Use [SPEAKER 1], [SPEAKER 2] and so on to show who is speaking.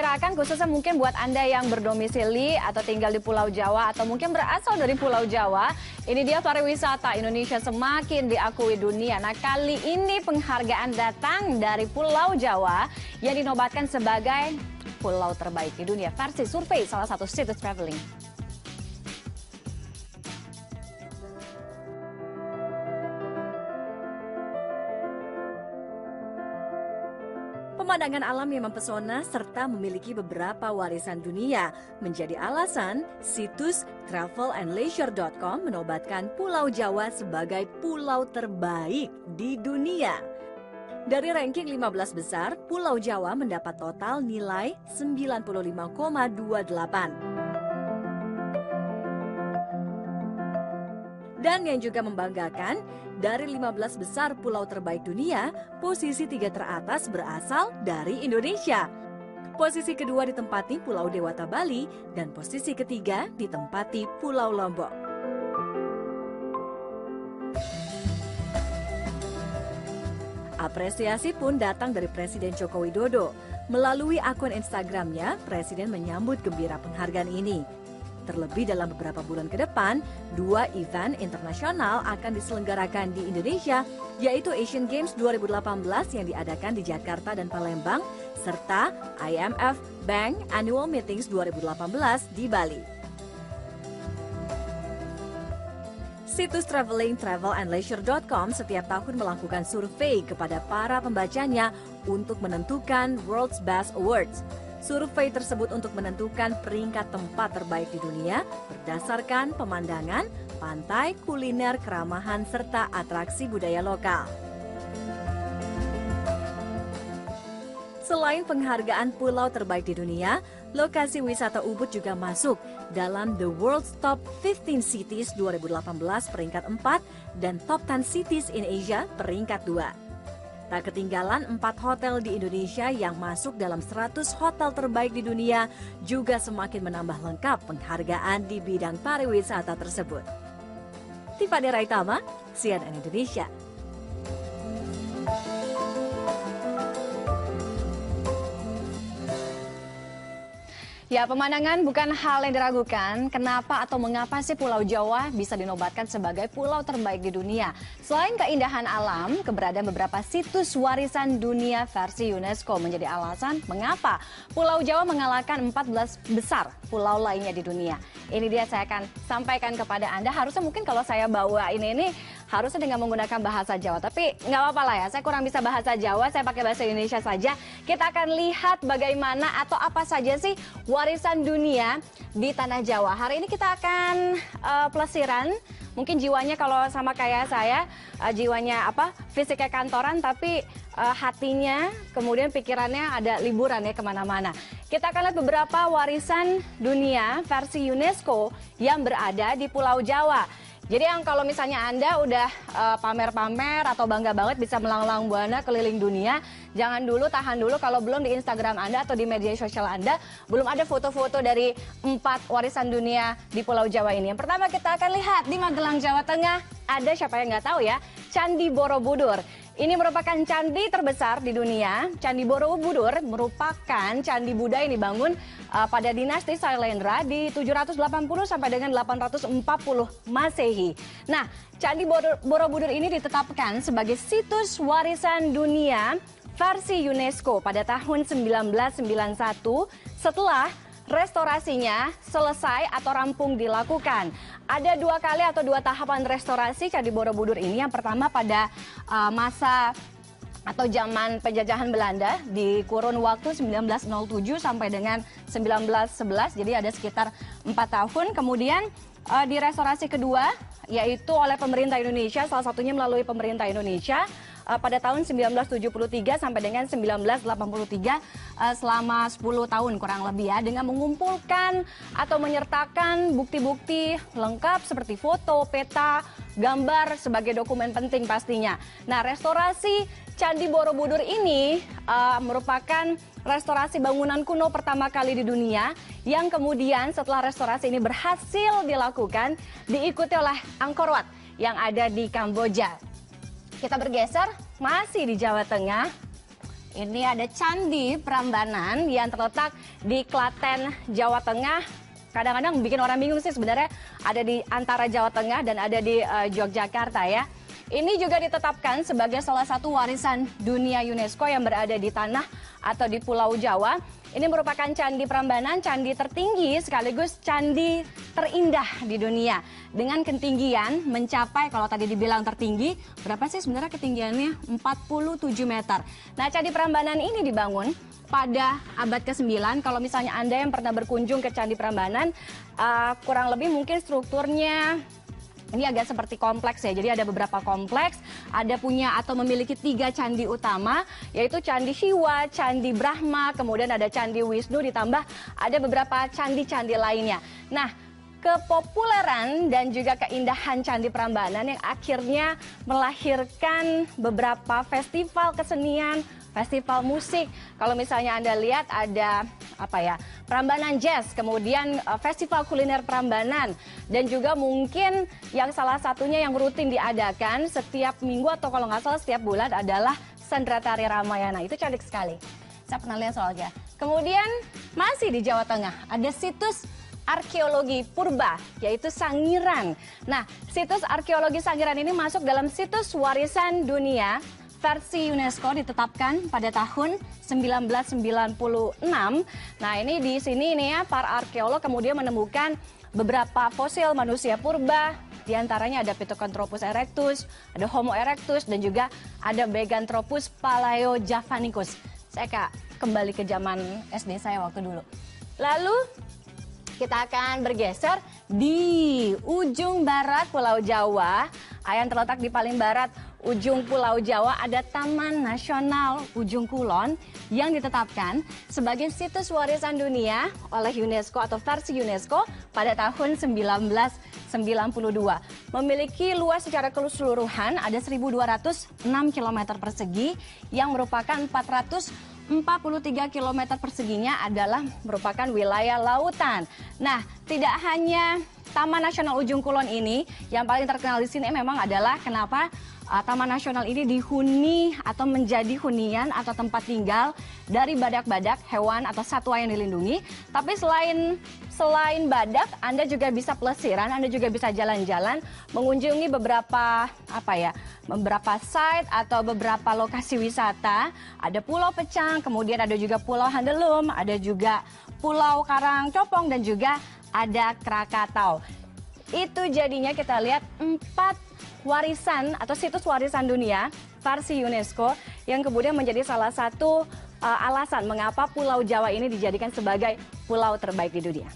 [SPEAKER 1] pergerakan khususnya mungkin buat Anda yang berdomisili atau tinggal di Pulau Jawa atau mungkin berasal dari Pulau Jawa. Ini dia pariwisata Indonesia semakin diakui dunia. Nah, kali ini penghargaan datang dari Pulau Jawa yang dinobatkan sebagai pulau terbaik di dunia versi survei salah satu situs traveling. Pemandangan alam yang mempesona serta memiliki beberapa warisan dunia menjadi alasan situs travelandleisure.com menobatkan Pulau Jawa sebagai pulau terbaik di dunia. Dari ranking 15 besar, Pulau Jawa mendapat total nilai 95,28. Dan yang juga membanggakan, dari 15 besar pulau terbaik dunia, posisi 3 teratas berasal dari Indonesia. Posisi kedua ditempati Pulau Dewata Bali, dan posisi ketiga ditempati Pulau Lombok. Apresiasi pun datang dari Presiden Joko Widodo. Melalui akun Instagramnya, Presiden menyambut gembira penghargaan ini. Terlebih dalam beberapa bulan ke depan, 2 event internasional akan diselenggarakan di Indonesia, yaitu Asian Games 2018 yang diadakan di Jakarta dan Palembang, serta IMF Bank Annual Meetings 2018 di Bali. Situs travelandleisure.com setiap tahun melakukan survei kepada para pembacanya untuk menentukan World's Best Awards. Survei tersebut untuk menentukan peringkat tempat terbaik di dunia berdasarkan pemandangan, pantai, kuliner, keramahan, serta atraksi budaya lokal. Selain penghargaan pulau terbaik di dunia, lokasi wisata Ubud juga masuk dalam The World's Top 15 Cities 2018 peringkat 4 dan Top 10 Cities in Asia peringkat 2. Tak ketinggalan 4 hotel di Indonesia yang masuk dalam 100 hotel terbaik di dunia juga semakin menambah lengkap penghargaan di bidang pariwisata tersebut. Tiffany Raitama, CNN Indonesia. Ya, pemandangan bukan hal yang diragukan. Kenapa atau mengapa sih Pulau Jawa bisa dinobatkan sebagai pulau terbaik di dunia? Selain keindahan alam, keberadaan beberapa situs warisan dunia versi UNESCO menjadi alasan mengapa Pulau Jawa mengalahkan 14 besar pulau lainnya di dunia. Ini dia saya akan sampaikan kepada Anda. Harusnya mungkin kalau saya bawa ini harusnya dengan menggunakan bahasa Jawa. Tapi nggak apa-apa lah ya, saya kurang bisa bahasa Jawa, saya pakai bahasa Indonesia saja. Kita akan lihat bagaimana atau apa saja sih warisan dunia di Tanah Jawa. Hari ini kita akan pelesiran. Mungkin jiwanya kalau sama kayak saya, jiwanya fisiknya kantoran, tapi hatinya, kemudian pikirannya ada liburan ya kemana-mana. Kita akan lihat beberapa warisan dunia versi UNESCO yang berada di Pulau Jawa. Jadi yang kalau misalnya Anda udah pamer-pamer atau bangga banget bisa melanglang buana keliling dunia, jangan dulu, tahan dulu kalau belum di Instagram Anda atau di media sosial Anda, belum ada foto-foto dari 4 warisan dunia di Pulau Jawa ini. Yang pertama kita akan lihat di Magelang, Jawa Tengah, ada siapa yang nggak tahu ya, Candi Borobudur. Ini merupakan candi terbesar di dunia. Candi Borobudur merupakan candi Buddha yang dibangun pada dinasti Sailendra di 780 sampai dengan 840 Masehi. Nah, Candi Borobudur ini ditetapkan sebagai situs warisan dunia versi UNESCO pada tahun 1991 setelah restorasinya selesai atau rampung dilakukan. Ada 2 kali atau 2 tahapan restorasi Candi Borobudur ini. Yang pertama pada masa atau zaman penjajahan Belanda di kurun waktu 1907 sampai dengan 1911. Jadi ada sekitar 4 tahun. Kemudian di restorasi kedua yaitu oleh pemerintah Indonesia, salah satunya melalui pemerintah Indonesia pada tahun 1973 sampai dengan 1983 selama 10 tahun kurang lebih ya, dengan mengumpulkan atau menyertakan bukti-bukti lengkap seperti foto, peta, gambar sebagai dokumen penting pastinya. Nah, restorasi Candi Borobudur ini merupakan restorasi bangunan kuno pertama kali di dunia yang kemudian setelah restorasi ini berhasil dilakukan diikuti oleh Angkor Wat yang ada di Kamboja. Kita bergeser, masih di Jawa Tengah. Ini ada Candi Prambanan yang terletak di Klaten, Jawa Tengah. Kadang-kadang bikin orang bingung sih sebenarnya ada di antara Jawa Tengah dan ada di Yogyakarta ya. Ini juga ditetapkan sebagai salah satu warisan dunia UNESCO yang berada di tanah atau di Pulau Jawa. Ini merupakan Candi Prambanan, candi tertinggi sekaligus candi terindah di dunia. Dengan ketinggian mencapai, kalau tadi dibilang tertinggi, berapa sih sebenarnya ketinggiannya? 47 meter. Nah, Candi Prambanan ini dibangun pada abad ke-9. Kalau misalnya Anda yang pernah berkunjung ke Candi Prambanan, kurang lebih mungkin strukturnya ini agak seperti kompleks ya, jadi ada beberapa kompleks, ada punya atau memiliki 3 candi utama, yaitu Candi Siwa, Candi Brahma, kemudian ada Candi Wisnu, ditambah ada beberapa candi-candi lainnya. Nah, kepopuleran dan juga keindahan Candi Prambanan yang akhirnya melahirkan beberapa festival kesenian, festival musik. Kalau misalnya Anda lihat ada Prambanan Jazz, kemudian festival kuliner Prambanan, dan juga mungkin yang salah satunya yang rutin diadakan setiap minggu atau kalau nggak salah setiap bulan adalah Sandra Tari Ramayana. Itu cantik sekali. Saya pernah lihat soalnya. Kemudian masih di Jawa Tengah ada situs arkeologi purba, yaitu Sangiran. Nah, situs arkeologi Sangiran ini masuk dalam situs warisan dunia versi UNESCO, ditetapkan pada tahun 1996. Nah, ini di sini nih ya, para arkeolog kemudian menemukan beberapa fosil manusia purba. Di antaranya ada Pithecanthropus erectus, ada Homo erectus, dan juga ada Meganthropus palaeojavanicus. Saya kembali ke zaman SD saya waktu dulu. Lalu kita akan bergeser di ujung barat Pulau Jawa, yang terletak di paling barat ujung Pulau Jawa ada Taman Nasional Ujung Kulon yang ditetapkan sebagai situs warisan dunia oleh UNESCO atau versi UNESCO pada tahun 1992. Memiliki luas secara keseluruhan ada 1.206 km persegi yang merupakan 443 km perseginya adalah merupakan wilayah lautan. Nah, tidak hanya Taman Nasional Ujung Kulon ini, yang paling terkenal di sini memang adalah kenapa Taman Nasional ini dihuni atau menjadi hunian atau tempat tinggal dari badak-badak, hewan atau satwa yang dilindungi. Tapi selain badak, Anda juga bisa pelesiran, Anda juga bisa jalan-jalan, mengunjungi beberapa beberapa site atau beberapa lokasi wisata. Ada Pulau Pecang, kemudian ada juga Pulau Handelum, ada juga Pulau Karangcopong, dan juga ada Krakatau. Itu jadinya kita lihat 4 warisan atau situs warisan dunia versi UNESCO yang kemudian menjadi salah satu alasan mengapa Pulau Jawa ini dijadikan sebagai pulau terbaik di dunia.